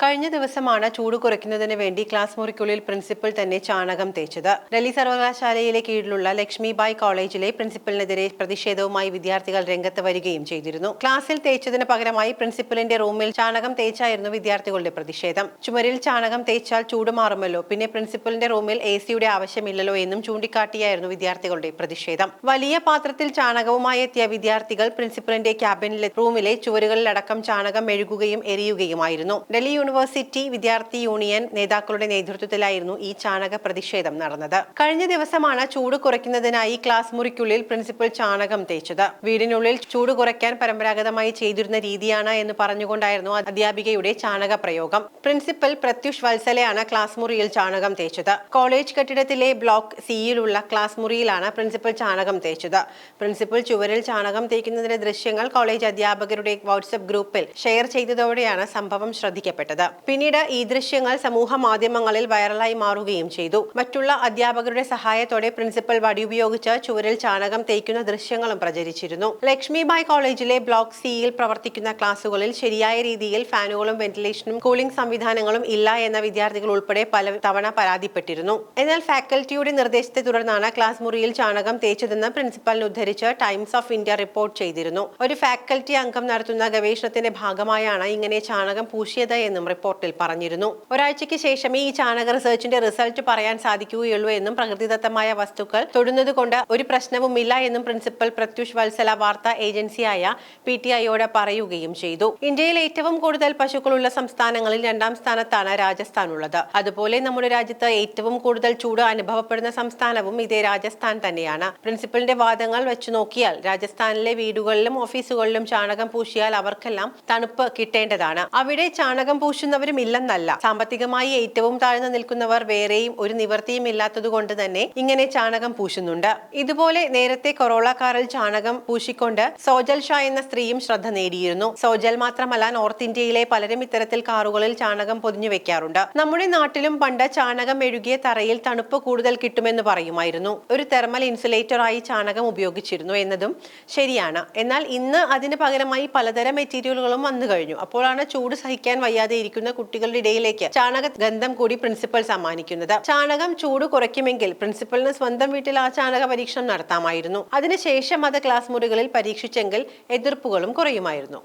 കഴിഞ്ഞ ദിവസമാണ് ചൂട് കുറയ്ക്കുന്നതിന് വേണ്ടി ക്ലാസ് മുറിക്കുള്ളിൽ പ്രിൻസിപ്പൽ തന്നെ ചാണകം തേച്ചത്. ഡൽഹി സർവകലാശാലയിലെ കീഴിലുള്ള ലക്ഷ്മിബായ് കോളേജിലെ പ്രിൻസിപ്പലിനെതിരെ പ്രതിഷേധവുമായി വിദ്യാർത്ഥികൾ രംഗത്ത് വരികയും ചെയ്തിരുന്നു. ക്ലാസ്സിൽ തേച്ചതിന് പകരമായി പ്രിൻസിപ്പലിന്റെ റൂമിൽ ചാണകം തേച്ചായിരുന്നു വിദ്യാർത്ഥികളുടെ പ്രതിഷേധം. ചുമരിൽ ചാണകം തേച്ചാൽ ചൂട് മാറുമല്ലോ, പിന്നെ പ്രിൻസിപ്പലിന്റെ റൂമിൽ AC-യുടെ ആവശ്യമില്ലല്ലോ എന്നും ചൂണ്ടിക്കാട്ടിയായിരുന്നു വിദ്യാർത്ഥികളുടെ പ്രതിഷേധം. വലിയ പാത്രത്തിൽ ചാണകവുമായി എത്തിയ വിദ്യാർത്ഥികൾ പ്രിൻസിപ്പലിന്റെ ക്യാബിനിലെ റൂമിലെ ചുവരുകളിലടക്കം ചാണകം മെഴുകുകയും എറിയുകയുമായിരുന്നു. ഡൽഹി യൂണിവേഴ്സിറ്റി വിദ്യാർത്ഥി യൂണിയൻ നേതാക്കളുടെ നേതൃത്വത്തിലായിരുന്നു ഈ ചാണക പ്രതിഷേധം നടന്നത്. കഴിഞ്ഞ ദിവസമാണ് ചൂട് കുറയ്ക്കുന്നതിനായി ക്ലാസ് മുറിക്കുള്ളിൽ പ്രിൻസിപ്പൽ ചാണകം തേച്ചത്. വീടിനുള്ളിൽ ചൂട് കുറയ്ക്കാൻ പരമ്പരാഗതമായി ചെയ്തിരുന്ന രീതിയാണ് എന്ന് പറഞ്ഞുകൊണ്ടായിരുന്നു അധ്യാപികയുടെ ചാണക പ്രയോഗം. പ്രിൻസിപ്പൽ പ്രത്യുഷ് വത്സലയാണ് ക്ലാസ് മുറിയിൽ ചാണകം തേച്ചത്. കോളേജ് കെട്ടിടത്തിലെ ബ്ലോക്ക് സിയിലുള്ള ക്ലാസ് മുറിയിലാണ് പ്രിൻസിപ്പൽ ചാണകം തേച്ചത്. പ്രിൻസിപ്പൽ ചുവരിൽ ചാണകം തേക്കുന്നതിന്റെ ദൃശ്യങ്ങൾ കോളേജ് അധ്യാപകരുടെ വാട്സ്ആപ്പ് ഗ്രൂപ്പിൽ ഷെയർ ചെയ്തതോടെയാണ് സംഭവം ശ്രദ്ധിക്കപ്പെട്ടത്. പിന്നീട് ഈ ദൃശ്യങ്ങൾ സമൂഹ മാധ്യമങ്ങളിൽ വൈറലായി മാറുകയും ചെയ്തു. മറ്റുള്ള അധ്യാപകരുടെ സഹായത്തോടെ പ്രിൻസിപ്പൽ വടി ഉപയോഗിച്ച് ചുവരിൽ ചാണകം തേക്കുന്ന ദൃശ്യങ്ങളും പ്രചരിച്ചിരുന്നു. ലക്ഷ്മിബായ് കോളേജിലെ ബ്ലോക്ക് സിയിൽ പ്രവർത്തിക്കുന്ന ക്ലാസുകളിൽ ശരിയായ രീതിയിൽ ഫാനുകളും വെന്റിലേഷനും കൂളിംഗ് സംവിധാനങ്ങളും ഇല്ല എന്ന വിദ്യാർത്ഥികൾ ഉൾപ്പെടെ പല തവണ പരാതിപ്പെട്ടിരുന്നു. എന്നാൽ ഫാക്കൽറ്റിയുടെ നിർദ്ദേശത്തെ തുടർന്നാണ് ക്ലാസ് മുറിയിൽ ചാണകം തേച്ചതെന്ന് പ്രിൻസിപ്പലിനെ ഉദ്ധരിച്ച് ടൈംസ് ഓഫ് ഇന്ത്യ റിപ്പോർട്ട് ചെയ്തിരുന്നു. ഒരു ഫാക്കൽറ്റി അംഗം നടത്തുന്ന ഗവേഷണത്തിന്റെ ഭാഗമായാണ് ഇങ്ങനെ ചാണകം പൂശിയത് എന്നും റിപ്പോർട്ടിൽ പറഞ്ഞിരുന്നു. ഒരാഴ്ചയ്ക്ക് ശേഷമേ ഈ ചാണക റിസർച്ചിന്റെ റിസൾട്ട് പറയാൻ സാധിക്കുകയുള്ളൂ എന്നും പ്രകൃതിദത്തമായ വസ്തുക്കൾ തൊടുന്നതുകൊണ്ട് ഒരു പ്രശ്നവുമില്ല എന്നും പ്രിൻസിപ്പൽ പ്രത്യുഷ് വത്സല വാർത്താ ഏജൻസിയായ PTIയോട് പറയുകയും ചെയ്തു. ഇന്ത്യയിൽ ഏറ്റവും കൂടുതൽ പശുക്കളുള്ള സംസ്ഥാനങ്ങളിൽ 2ാം സ്ഥാനത്താണ് രാജസ്ഥാൻ ഉള്ളത്. അതുപോലെ നമ്മുടെ രാജ്യത്ത് ഏറ്റവും കൂടുതൽ ചൂട് അനുഭവപ്പെടുന്ന സംസ്ഥാനവും ഇതേ രാജസ്ഥാൻ തന്നെയാണ്. പ്രിൻസിപ്പലിന്റെ വാദങ്ങൾ വെച്ച് നോക്കിയാൽ രാജസ്ഥാനിലെ വീടുകളിലും ഓഫീസുകളിലും ചാണകം പൂശിയാൽ അവർക്കെല്ലാം തണുപ്പ് കിട്ടേണ്ടതാണ്. അവിടെ ചാണകം പൂശുന്നവരും ഇല്ലെന്നല്ല. സാമ്പത്തികമായി ഏറ്റവും താഴ്ന്നു നിൽക്കുന്നവർ വേറെയും ഒരു നിവൃത്തിയും ഇല്ലാത്തതുകൊണ്ട് തന്നെ ഇങ്ങനെ ചാണകം പൂശുന്നുണ്ട്. ഇതുപോലെ നേരത്തെ കൊറോള കാറിൽ ചാണകം പൂശിക്കൊണ്ട് സോജൽ ഷാ എന്ന സ്ത്രീയും ശ്രദ്ധ നേടിയിരുന്നു. സോജൽ മാത്രമല്ല, നോർത്ത് ഇന്ത്യയിലെ പലരും ഇത്തരത്തിൽ കാറുകളിൽ ചാണകം പൊതിഞ്ഞു വെക്കാറുണ്ട്. നമ്മുടെ നാട്ടിലും പണ്ട് ചാണകം മെഴുകിയ തറയിൽ തണുപ്പ് കൂടുതൽ കിട്ടുമെന്ന് പറയുമായിരുന്നു. ഒരു തെർമൽ ഇൻസുലേറ്ററായി ചാണകം ഉപയോഗിച്ചിരുന്നു എന്നതും ശരിയാണ്. എന്നാൽ ഇന്ന് അതിന് പകരമായി പലതരം മെറ്റീരിയലുകളും വന്നു കഴിഞ്ഞു. അപ്പോഴാണ് ചൂട് സഹിക്കാൻ വയ്യാതെ ഇരിക്കുന്ന കുട്ടികളുടെ ഇടയിലേക്ക് ചാണക ഗന്ധം കൂടി പ്രിൻസിപ്പൽ സമ്മാനിക്കുന്നത്. ചാണകം ചൂട് കുറയ്ക്കുമെങ്കിൽ പ്രിൻസിപ്പലിന് സ്വന്തം വീട്ടിൽ ആ ചാണക പരീക്ഷണം നടത്താമായിരുന്നു. അതിനുശേഷം അത് ക്ലാസ് മുറികളിൽ പരീക്ഷിച്ചെങ്കിൽ എതിർപ്പുകളും കുറയുമായിരുന്നു.